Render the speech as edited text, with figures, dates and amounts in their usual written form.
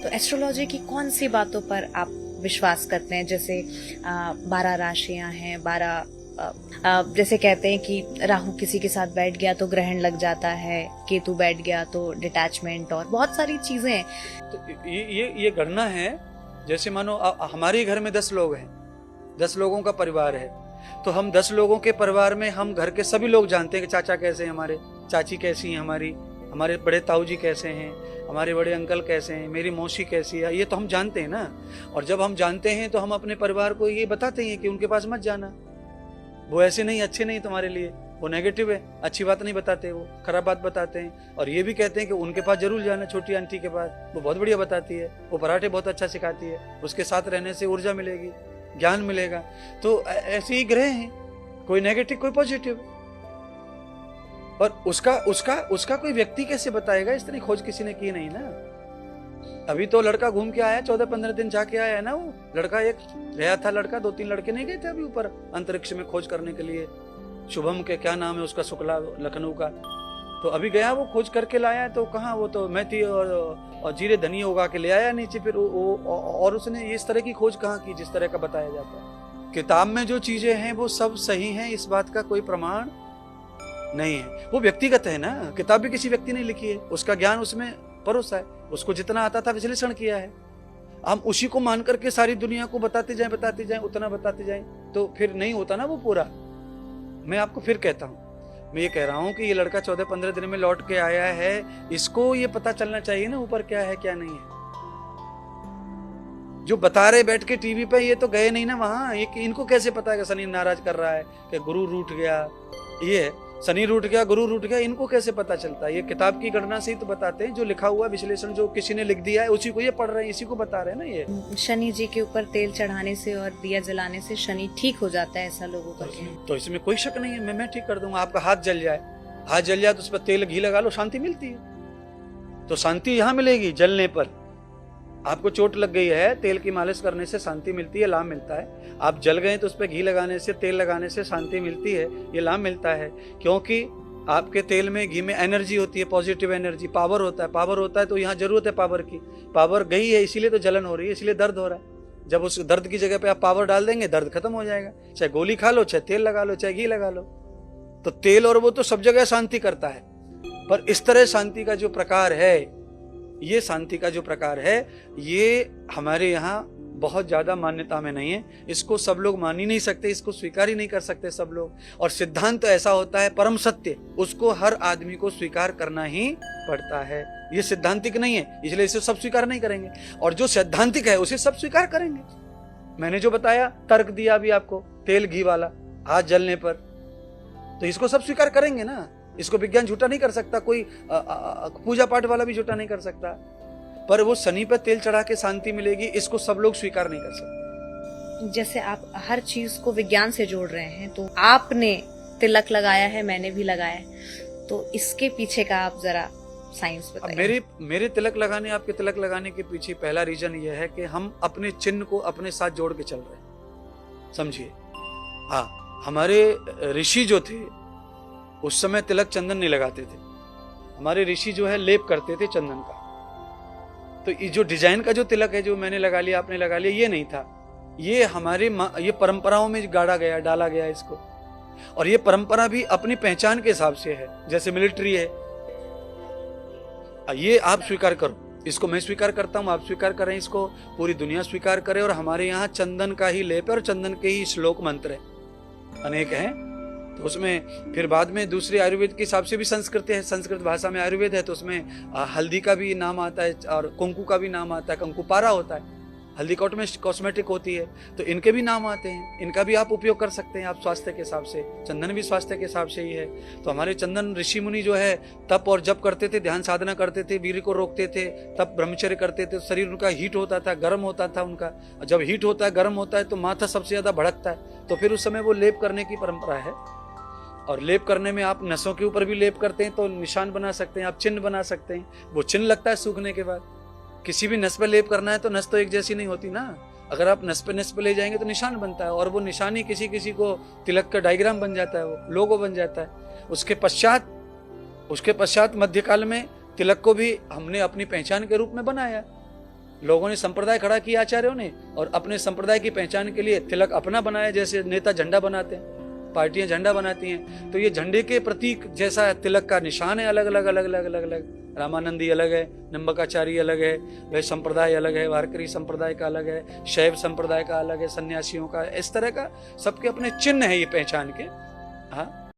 तो एस्ट्रोलॉजी की कौन सी बातों पर आप विश्वास करते हैं? जैसे 12 राशियां हैं, 12 जैसे कहते हैं कि राहु किसी के साथ बैठ गया तो ग्रहण लग जाता है, केतु बैठ गया तो डिटैचमेंट, और बहुत सारी चीजें हैं। तो ये गणना है। जैसे मानो हमारे घर में 10 लोग हैं, 10 लोगों का परिवार है, तो हम 10 लोगों के परिवार में हम घर के सभी लोग जानते हैं कि चाचा कैसे हैं हमारे, चाची कैसी हैं हमारे बड़े ताऊ जी कैसे हैं, हमारे बड़े अंकल कैसे हैं, मेरी मौसी कैसी है, ये तो हम जानते हैं ना। और जब हम जानते हैं तो हम अपने परिवार को ये बताते हैं कि उनके पास मत जाना, वो ऐसे नहीं, अच्छे नहीं तुम्हारे लिए, वो नेगेटिव है, अच्छी बात नहीं बताते, वो खराब बात बताते हैं। और ये भी कहते हैं कि उनके पास जरूर जाना, छोटी आंटी के पास, वो बहुत बढ़िया बताती है, वो पराठे बहुत अच्छा सिखाती है, उसके साथ रहने से ऊर्जा मिलेगी, ज्ञान मिलेगा। तो ऐसे ही ग्रह हैं, कोई नेगेटिव कोई पॉजिटिव। और उसका कोई व्यक्ति कैसे बताएगा? इस तरह खोज किसी ने की नहीं ना। अभी तो लड़का घूम के आया, 14-15 दिन जाके आया है ना। वो लड़का एक गया था, लड़का 2-3 लड़के नहीं गए थे अभी ऊपर अंतरिक्ष में खोज करने के लिए। शुभम के क्या नाम है उसका, शुक्ला, लखनऊ का। तो अभी गया, वो खोज करके लाया। तो कहाँ, वो तो मेथी और जीरे धनिया उगा के ले आया नीचे। फिर और उसने इस तरह की खोज कहाँ की जिस तरह का बताया जाता है। किताब में जो चीजें हैं वो सब सही हैं, इस बात का कोई प्रमाण नहीं है। वो व्यक्तिगत है ना, किताब भी किसी व्यक्ति ने लिखी है, उसका ज्ञान उसमें परोसा है, उसको जितना आता था विश्लेषण किया है। हम उसी को मान करके सारी दुनिया को बताते जाएं, उतना बताते जाएं, तो फिर नहीं होता ना वो पूरा। मैं आपको फिर कहता हूं, मैं ये कह रहा हूं कि ये लड़का 14-15 दिन में लौट के आया है, इसको ये पता चलना चाहिए ना ऊपर क्या है क्या नहीं है। जो बता रहे बैठ के टीवी पे, ये तो गए नहीं ना वहां, इनको कैसे पता है कि शनि नाराज कर रहा है, कि गुरु रूठ गया, ये शनि रूठ गया, गुरु रूठ गया, इनको कैसे पता चलता है? ये किताब की गणना से ही तो बताते हैं, जो लिखा हुआ विश्लेषण जो किसी ने लिख दिया है उसी को ये पढ़ रहे हैं, इसी को बता रहे हैं ना। ये शनि जी के ऊपर तेल चढ़ाने से और दिया जलाने से शनि ठीक हो जाता है, ऐसा लोगों का कहना है। तो इसमें कोई शक नहीं है, मैं ठीक कर दूंगा। आपका हाथ जल जाए तो उस पर तेल घी लगा लो, शांति मिलती है। तो शांति यहाँ मिलेगी जलने पर। आपको चोट लग गई है, तेल की मालिश करने से शांति मिलती है, लाभ मिलता है। आप जल गए तो उस पर घी लगाने से, तेल लगाने से शांति मिलती है, ये लाभ मिलता है। क्योंकि आपके तेल में, घी में एनर्जी होती है, पॉजिटिव एनर्जी, पावर होता है। तो यहाँ जरूरत है पावर की, पावर गई है इसीलिए तो जलन हो रही है, इसीलिए दर्द हो रहा है। जब उस दर्द की जगह पे आप पावर डाल देंगे, दर्द खत्म हो जाएगा। चाहे गोली खा लो, चाहे तेल लगा लो, चाहे घी लगा लो। तो तेल और वो तो सब जगह शांति करता है, पर इस तरह शांति का जो प्रकार है, ये शांति का जो प्रकार है, ये हमारे यहाँ बहुत ज्यादा मान्यता में नहीं है। इसको सब लोग मान ही नहीं सकते, इसको स्वीकार ही नहीं कर सकते सब लोग। और सिद्धांत तो ऐसा होता है, परम सत्य, उसको हर आदमी को स्वीकार करना ही पड़ता है। ये सिद्धांतिक नहीं है, इसलिए इसे सब स्वीकार नहीं करेंगे। और जो सैद्धांतिक है उसे सब स्वीकार करेंगे। मैंने जो बताया, तर्क दिया अभी आपको, तेल घी वाला, हाथ जलने पर, तो इसको सब स्वीकार करेंगे ना। इसको विज्ञान झूठा नहीं कर सकता, कोई पूजा पाठ वाला भी झूठा नहीं कर सकता। पर वो शनि पर तेल चढ़ा के शांति मिलेगी, इसको सब लोग स्वीकार नहीं कर सकते। जैसे आप हर चीज को विज्ञान से जोड़ रहे हैं, तो आपने तिलक लगाया है, मैंने भी लगाया है, तो इसके पीछे का आप जरा साइंस बताइए। मेरे तिलक लगाने, आपके तिलक लगाने के पीछे पहला रीजन ये है कि हम अपने चिन्ह को अपने साथ जोड़ के चल रहे हैं, समझिए। हाँ, हमारे ऋषि जो थे उस समय तिलक चंदन नहीं लगाते थे। हमारे ऋषि जो है लेप करते थे चंदन का। तो ये जो डिजाइन का जो तिलक है, जो मैंने लगा लिया, आपने लगा लिया, ये नहीं था। ये हमारे ये परंपराओं में गाड़ा गया, डाला गया इसको। और ये परंपरा भी अपनी पहचान के हिसाब से है, जैसे मिलिट्री है। ये आप स्वीकार करो, इसको मैं स्वीकार करता हूं, आप स्वीकार करें, इसको पूरी दुनिया स्वीकार करे। और हमारे यहाँ चंदन का ही लेप है और चंदन के ही श्लोक मंत्र है, अनेक हैं। तो उसमें फिर बाद में दूसरे आयुर्वेद के हिसाब से भी संस्कृत है, संस्कृत भाषा में आयुर्वेद है, तो उसमें हल्दी का भी नाम आता है और कुंकू का भी नाम आता है। कंकुपारा होता है, हल्दी कॉस्मेटिक होती है, तो इनके भी नाम आते हैं। इनका भी आप उपयोग कर सकते हैं आप स्वास्थ्य के हिसाब से। चंदन भी स्वास्थ्य के हिसाब से ही है। तो हमारे चंदन ऋषि मुनि जो है तप और जप करते थे, ध्यान साधना करते थे, वीर्य को रोकते थे, तब ब्रह्मचर्य करते थे। शरीर उनका हीट होता था, गर्म होता था उनका। जब हीट होता है, गर्म होता है, तो माथा सबसे ज्यादा भड़कता है। तो फिर उस समय वो लेप करने की परंपरा है। और लेप करने में आप नसों के ऊपर भी लेप करते हैं, तो निशान बना सकते हैं, आप चिन्ह बना सकते हैं। वो चिन्ह लगता है सूखने के बाद। किसी भी नस पे लेप करना है तो नस तो एक जैसी नहीं होती ना। अगर आप नस पे ले जाएंगे तो निशान बनता है, और वो निशान ही किसी किसी को तिलक का डायग्राम बन जाता है, वो लोगो बन जाता है। उसके पश्चात मध्यकाल में तिलक को भी हमने अपनी पहचान के रूप में बनाया। लोगों ने संप्रदाय खड़ा किया आचार्यों ने, और अपने संप्रदाय की पहचान के लिए तिलक अपना बनाया, जैसे नेता झंडा बनाते हैं, पार्टियां झंडा बनाती हैं, तो ये झंडे के प्रतीक जैसा तिलक का निशान है, अलग अलग अलग अलग अलग अलग। रामानंदी अलग है, निम्बकाचारी अलग है, वह संप्रदाय अलग है, वारकरी संप्रदाय का अलग है, शैव संप्रदाय का अलग है, सन्यासियों का, इस तरह का सबके अपने चिन्ह है ये पहचान के। हाँ।